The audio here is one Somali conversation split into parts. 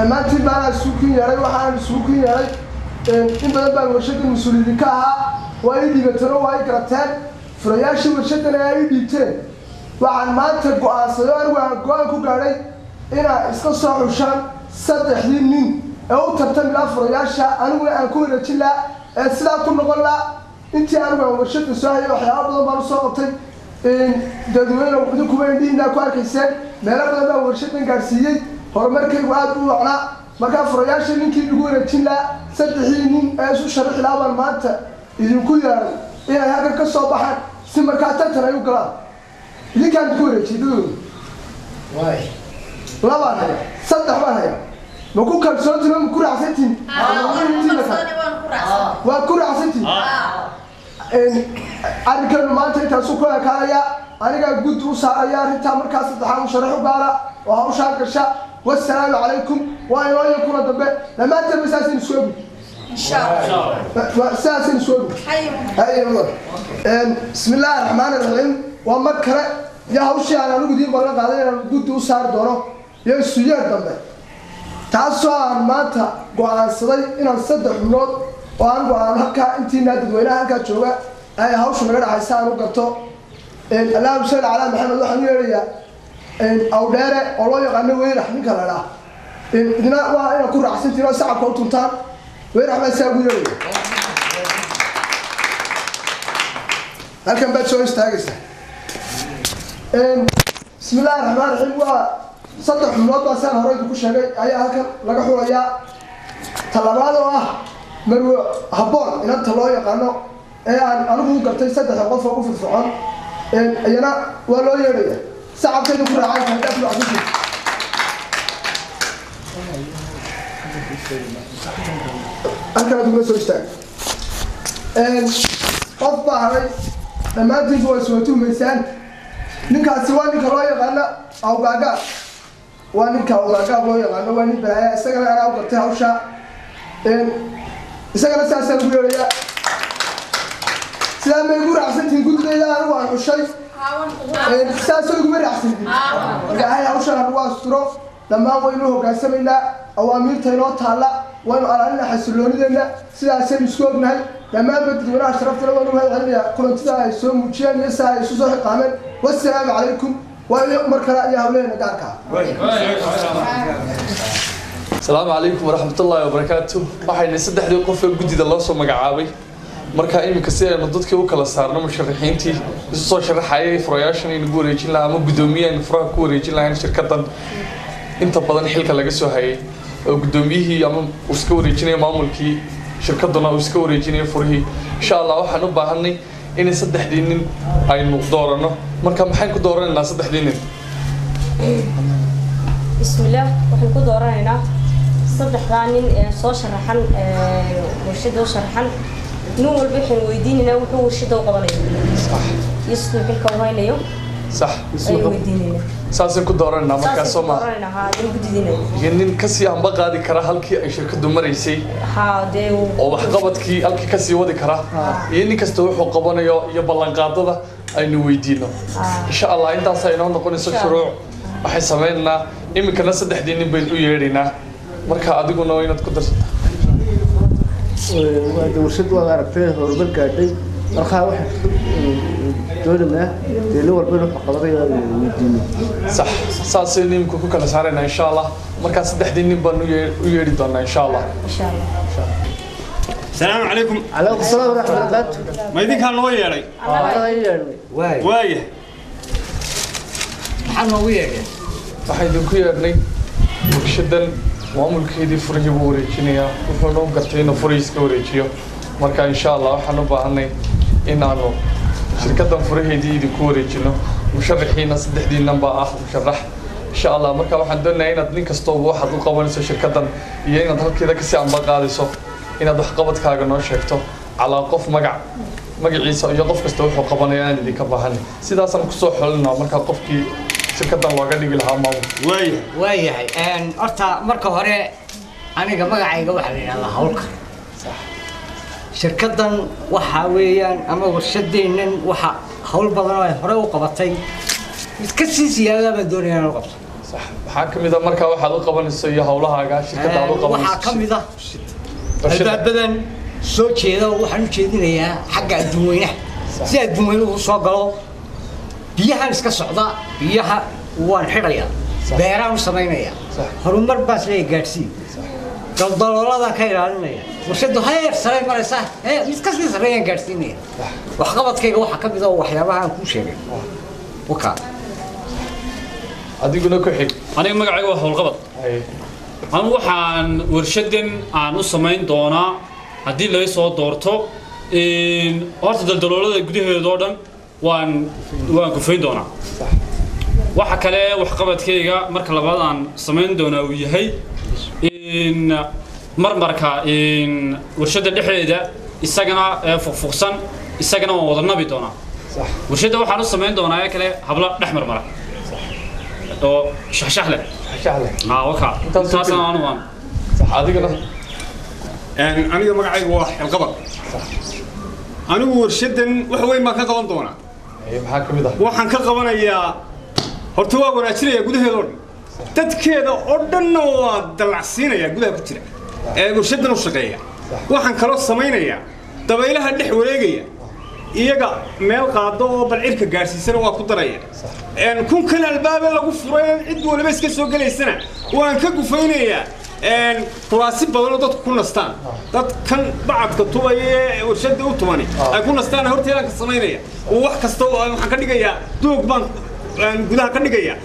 لما تبى السوقين يراي وحنا السوقين يراي إن بدل بقى ورشة المسؤولين كها وأيدي بترو وأي كرتان فرياش ورشة أنا أيدي بتر وعن ما تبقى عصير وعقوان كوكاري إنا إسقاط عشان صدق حين أو تبتم لا فرياش أنا أكون رجلا سلا كل نقول أنت أنا ورشة السواحي وحياة بدل ما نصابتي dadweyne wuxuu ku weydiinaa ku arkayseen meelo badan baa warshaddan gaarsiiyey horumarkaygu aad u wacnaa markaa furayaasha ninkii lagu wareejin lahaa saddexii nin ee isu sharaxi lahaa baan maanta idinku yeeray inay halkan ka soo baxaan si markaa tartan ay u galaan idinkaan ku wareejiyey dadweyne labaan haya saddex baan haya ma ku kalsoontiin ma ku raacsantiin waa ku raacsantiin أركان ما أنت تسوقها كايا أنا قد وصايا ريتا مركز الدحام شرح وقارا وهوشان كرشا والسلام عليكم وأيوة يكون الضبع لما أنت مساسين سوبي إن شاء الله مساسين سوبي هاي والله بسم الله الرحمن الرحيم ومكرة يا هوشي أنا نقول دين بالله قاعدين قد وصار دونه يا سويا الضبع تعصوا ما أنت قاعد صدق إن الصدق منود وأنا هكا أنتي نادي وين هكا تشوفه أي هاوش من غير حسان وقطو اللهم صل على محمد وحنيريا أو دارة الله يغني وين رح نكلا لا إذا وأنا كل رحسن ترى ساعة كنتم تان وين رح نسوي وين هل كان بتسوي استاجسة بسم الله الرحمن الرحيم وصدق من وضع سنة هراي كل شيء أي هكا لقحوا يا طلبات مرو هبون إن أنت الله يقانو أنا بقول قلت صدق قف وقف الفعل أنا ولا يريد ساعة كده كل عايز هذا كله عزيز أنا كده بقول سويت قف هاي لما تيجي وسويته مثال نك سواء نك الله يقانا أو بعجا ونك أو بعجا الله يقانا ونك بها سجل أنا وقلت هوشة إسقنا ساسا بيوريا سلام يقول عسنتين قلت لي لا أروح الشيء ساسا يقول عسنتين هاي عشان أروح الصروف لما وينه قاسمنا أوامر تينات هلا وإنه أنا حسلوني لنا ساسا مسكوبنا لما بدنا شرفت له وإنه هذا كنت ساي سوم وشيان يساي سوسه قامن والسلام عليكم ويوم مركلا يا هولين داركا السلام عليكم ورحمة الله وبركاته. waxayna saddexdii qof ee gudida loo soo magacaabay marka imika si aynu dadka u kala saarno musharaxiintii isu soo sharaxayay furayaashan in ugu wareejin lahaa ama gudoomiyeen furaha ku wareejin lahayn shirkadan inta badan xilka laga soo hayay oo gudoomiyihii ama iska wareejinay maamulkii shirkaduna uu iska wareejinay furihii insha Allah waxaan u baahanay in saddexdii nin aynu doorano marka maxaan ku dooranaynaa saddexdii nin بسم الله وحن كده ورانا صدق ثاني صور شرحن ورشده وشرحن نور البحر ويديننا وحو ورشده وقبلين صح يسلو بالكوهين اليوم صح ويديننا ساسن كده ورانا marka Soomaa ورانا هذا وجدينا nin kasi aan ba qaadi kara halkii ay shirkadu maraysay هذا oo wax qabadkii halkii kasi wadi kara iyo nin kasta wuxuu qabanayo iyo ballan qaadada aynu weydiino insha Allah intaas ay noo noqonayso shuruuc waxay sameynaa imikana saddexdii nin bay u yeedhinaa marka adiguna waa inaad ku darsato warshad waa aragtay horumar gaadhay marka wax doonaa deelo walba wuxuu qabaday weydiino صح saasay nimku ku kala saarayna insha Allah marka saddexdii nin baan u yeedhi doonaa insha Allah إن شاء الله السلام عليكم. عليكم السلام ورحمة الله وبركاته. ما يديك هالنوية علي. وايه. محمد وياك. waxay idinku yeedhnay bulshadan maamulkeedii furihii buu wareejinayaa wuxuu noo gartay inuu furihii iska wareejiyo marka insha Allah waxaan u baahanay in aanu shirkadan furaheedii idinku wareejino musharaxiina saddexdii namba ah musharax insha Allah marka waxaan doonayaa inaad nin kasta oo waxaad u qabanayso shirkadan iyo inaad halkeeda ka sii amba qaadayso inaad wax qabadkaaga noo sheegto calaa qof magaciisa iyo qof kasta wuxuu qabanayaa aan idinka baahanay sidaasaan ku soo xolinaa marka qofkii shirkadan looga dhigi lahaa maamul waayahay horta marka hore aniga magacayga waxa la yiraahdaa hawlka shirkadan waxa weeyaan ama warshadeenan waxa hawl badan oo hore u qabatay mid ka sii siyaada baan doonayaa inaan qabto waxaa ka mid ah markaa waxaad u qabanayso iyo hawlahaaga shirkadda aad u qabanayso waxaa ka mid ah albaabadan soo jeeda waxaan u jeedinayaa xagga adduunweynaha si adduunweynuhu u soo galo biyahan iska socda biyaha waan xidhayaa beeraan u samaynayaa horumar baas leeya gaadhsiin daldalooladan ka ilaalinaya warshadu heer sare maraysaa mid kasii sarreeyaan gaadhsiinaya waxqabadkayga waxaa ka mid ah waxyaabaha aan kuu sheegay wakaa adiguna ku xig aniga magacayga waa howlqabad anu waxaan warshadan aan u samayn doonaa haddii laga soo doorto horta daldaloolada gudaheeda oo dhan waan gufayn doonaa waxa kale waxqabadkayga marka labaad aan samayn doonaa uu yahay marmarka warshada dhexdeeda isagana fuqfuqsan isagana waan wada nabi doonaa warshada waxaan u samayn doonaa ee kale habla dhex marmara oo shaxshax leh waka intaasna anu waan adigana aniga magacaygu waa xilqabad anigu warshadan wax weyn baan ka qaban doonaa maxaa ka mid ah waxaan ka qabanayaa horta waa wanaajinayaa gudaheeda oo dhan dadkeeda oo dhanna waa dallacsiinayaa gudaha ku jira ee warshadan u shaqeeya waxaan kaloo samaynayaa dabaylaha dhex wareegaya iyaga meel qaado oo balcirka gaadhsiisana waa ku daraya kunkan albaabe lagu furay cid waliba iska soo gelaysana waan ka gufaynayaa kuraasi badan oo dadku ku nastaan dadkan bacadka tubaya ee warshada u tubani ay ku nastaan horteedaan ka samaynaya wax kasta waxaan ka dhigayaa doog baan gudaha ka dhigaya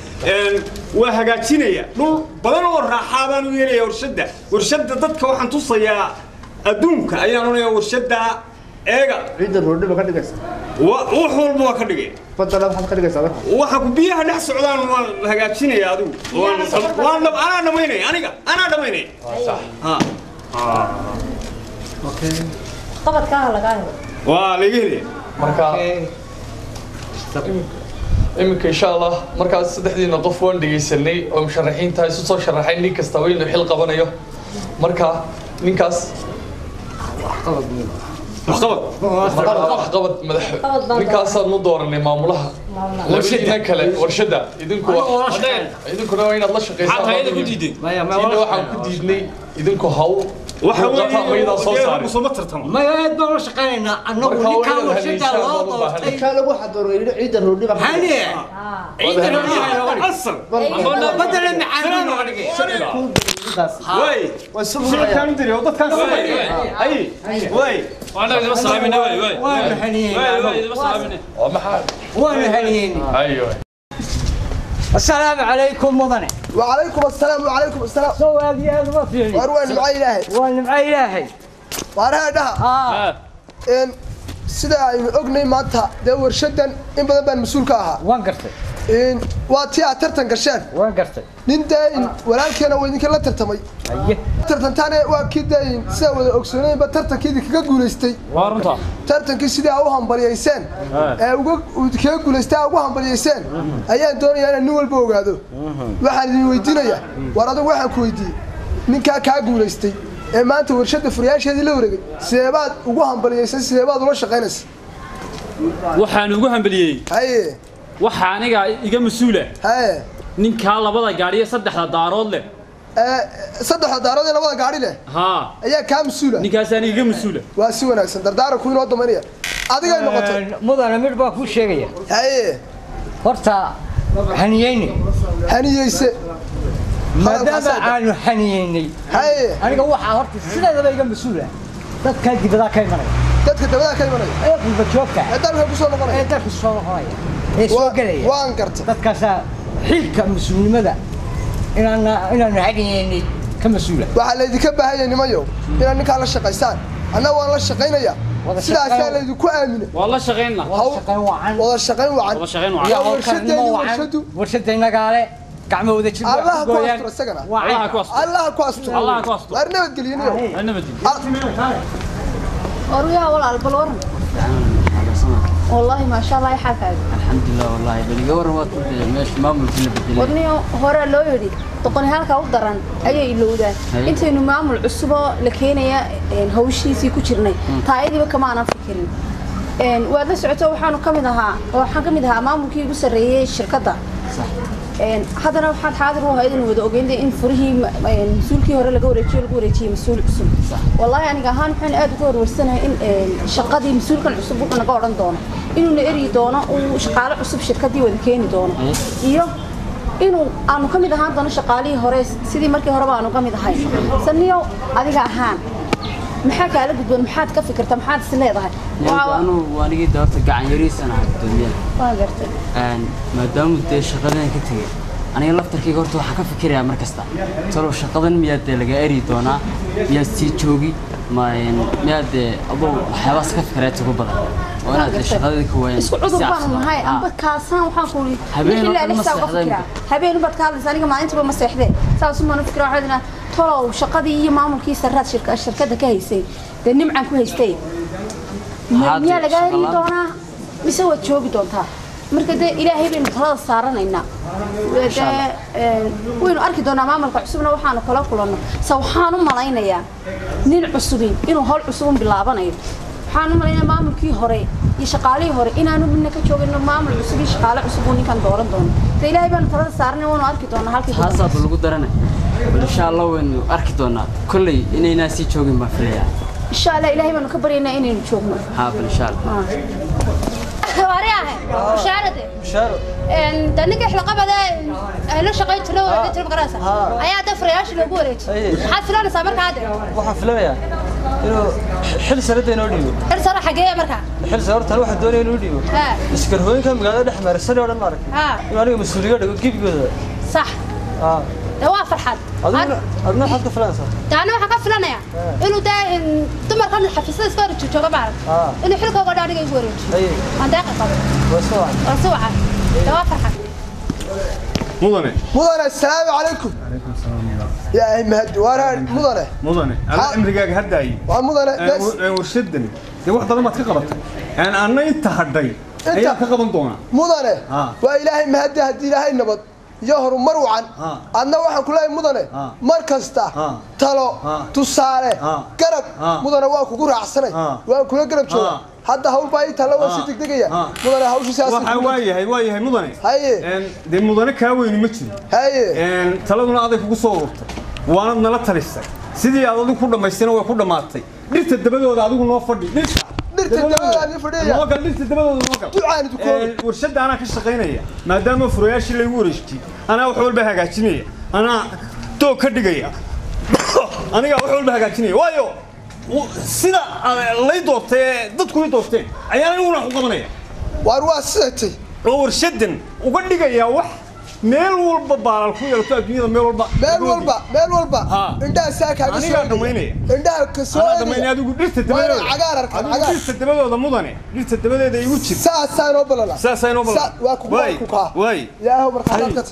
waa hagaajinaya dhul badan oo raaxaa baan u yeelaya warshada dadka waxaan tusayaa adduunka ayaan onayaa warshada eega ciidda roodhiba ka dhigaysa wax walba waa ka dhigay fadlan waxaad ka dhigaysaa marka waxa ku biyaha dhex socdaan waan hagaajinaya adigu waan anaa dhamaynaya anaa dhamaynaya okay qabadkaaha lagaa helo waa laga helaya marka iminka insha allah markaas saddexdiina qof waan dhegaysanay oo musharaxiinta isu soo sharaxay nin kasta inuu xil qabanayo marka ninkaas waxqabad madax ninkaasaan u dooranay maamulaha labadiina kale warshada idinkuna waa inaad la shaqaysaan waxaan ku diidnay idinku haw waxa weeye soo saaray soo tartamo ما يدبر وش قلنا أنه نكان وشدة واضح كان لو واحد دور عيد الرودي هني عيد الرودي أصل بدل المعانين واي والسبب كان يدري وضد كان اي واي وانا اللي بس عاملين واي وين حنين بس عاملين وين حنين ايوه السلام عليكم مضني وعليكم السلام وعليكم السلام سو هذه ما فيني وين معي إلهي وين معي إلهي وأنا هذا إن سيدا أغني مانتا ده ورشدن إن بدل بين مسؤول كاها وين قرتي إن واتيا ترتن قرشان وين قرتي نندا إن ولكن أنا وين كلا ترتمي أيه ترتن تاني وأكيد إن سوى أكسونين بترتن كذي كجولستي وارمتا ترتن كسيدا أوهم بريسان وكجولستي أوهم بريسان أيام دوني أنا نول بوج هذا واحد يودينا يا ورا ده واحد كويدي من كجولستي ما أنت ورشة فرياش هذه لورك سيباد وجوهم بريسان سيباد ولا شقينس waxaan ugu hambaliyay هاي waxa aniga iga masuula هاي ninka labada gaariye saddexda daarood leh صدق دارود إلى وضع قاري له ha أيها كام سولة ninkaas aniga iga masuula واسونا سندر دار كوين وضع منيا أديك النقطة مضني مر بكو شيء هاي هرتا حنيني هني يس ما دام عنو حنيني هاي أنا جوا حارت سيدا ده بيجي مسؤولة ده كان كده ده كان مرة تذكر تبدأ كلمة إيه بتشوفك هذا هو بسوا نقرأ إيه ده في الصورة هاي إيه سوق لي وانكرت ده كذا حيل كمسؤول ماذا إن أنا حنيني كمسؤولة وعلى ذي كبه هاي نمايو إن نك على الشقيسان أنا والله الشقينا يا سيدا سال ذي كأمنة والله شغلنا والله الشقين وعن والله شغلنا يا ورشدني ورشدنا قاله كعمة وده شيء الله كواستر السجنة الله كواستر الله كواستر الله كواستر أرنب تقوليني أنا بدي أرويها ولا البلور والله ما شاء الله يحفظ الحمد لله والله بالجور ما تبدل ماشي ما ممكن نبدل ورني هورا لو يري تقني هالك أقدرن أي اللودة أنت إنه معمول عصبة لكينيا هوشي سي كشرني تايدي بكمان أفكرين وهذا سعته وحنا كم ده معمول كي بسرية الشركة ده haddana waxaad xaadir u ahayd in wada ogeynta in furihii mas-uulkii hore laga wareejiyey mas-uul cusub wallahi aniga ahaan waxaan aad uga warwarsanahay in shaqadii mas-uulkan cusub wuxuu naga odhan doono inuuna eryi doono uu shaqaale cusub shirkadii wada keeni doono iyo inuu aanu ka mid ahaan doono shaqaalihii hore sidii markii horeba aanu ka mid ahay saniyo adiga ahaan maxaa kala gudboon maxaad ka fikirtaa maxaad is leedahay waanigii doorta gacan yariisan ahaa gudoomiyaha waa gartay maadaama dee shaqadan ka tegay aniga laftarkayga horta waxaan ka fikirayaa mar kasta talow shaqadan miyaad dee laga eri doonaa miyaad sii joogi miyaad dee adoo waxyaabahaas ka fikirayaa ugu badan oo inaad dee shaqadii ka waayaan isku cudur baan nahay amba kaasaan waxaan ku uri habeen baad ka hadlaysaa aniga maalintiiba ma seexdee saas uma fikira waxaad inaa talow shaqadii iyo maamulkii sarraad shirkadda ka haysay dee nimcan ku haystay miyaa laga heli doonaa mise waad joogi doontaa marka dee ilaahay baynu talada saaranaynaa waynu arki doonaa maamulka cusubna waxaanu kala kulanno se waxaan u malaynayaa nin cusubin inuu howl cusubun bilaabanayo waxaan u malaynayaa maamulkii hore iyo shaqaalihii hore inaanu midna ka joogino maamul cusub iyo shaqaale cusub uu ninkan dooran doono dee ilaahay baanu talada saaranay waanu arki doonaa halkii haasaaba lagu daranay bal insha allah waynu arki doonaa kolley inaynaa sii joogin baan filayaa insha allah ilaahay baanu ka baryaynaa inaynu joogno haa bal insha allah wariyaahe mushaarade mushaaro daniga xilqabada la shaqeyn jiray oo inta maqraasa ayaa dafrayaasha lagu wareejiyay maxaa filanaysaa markaa hadda waxaan filanayaa inuu xil sanada inoo dhiibo xil sano xagee markaa xil sano tan waxa doonaya inuu dhiibo iskarhooyinka magaalada dhex marsan oo dhan ma arag inuu aniga mas'uuliyad dhago gibigooda sax waa farxad adna waxaad ka filanaysaa taana waxaan ka filanayaa inuu daa dumarkan xafiisyada iska hor jooga baaran inuu xilkooga dhaadhiga igu wareejiyo aan daaqa qabo waa waa farxad مدن السلام عليكم يا مهد وانا مدن انا عمريغا هداي مدن ورشدني دي واحده ما تقبط انا انت هداي ايا كقبن دونا مدن والهي مهد هدي الهي نبض يهر مروعا أنا واحد كله مدنه مركزته تلو تصارع قرب مدنه واقع كورة عسنة واقع كله قرب شو هذا هول باي تلو وسيتك دقيقة مدنه هول شو سياسي هاي مدنه هاي دي مدنه كاوين متشي هاي تلو من هذا كوسور وانا من لا تلسه سيدي هذا كله ما يستنى وكله ماتي ليش تدبده هذا كله نوفردي ليش ورشد أنا كشقينية ما دام فروياش اللي ورشتي أنا وحول بها قاتنية أنا تو كدقية أنا وحول بها قاتنية وايو سيدا اللي دوتة ضدكم دوتة أيانا نقول حكمنية وارواستي ورشدن وقدقية وح ميل والبا بالكوية الكوية ميل والبا عندها ساكا أنا دميني عندها كسوة أنا دميني هذا يقول ليش تتبادل عقار ليش تتبادل هذا مدني ليش تتبادل هذا يقول ساعة نوبل لا ساعة نوبل واي يا هو مرحبا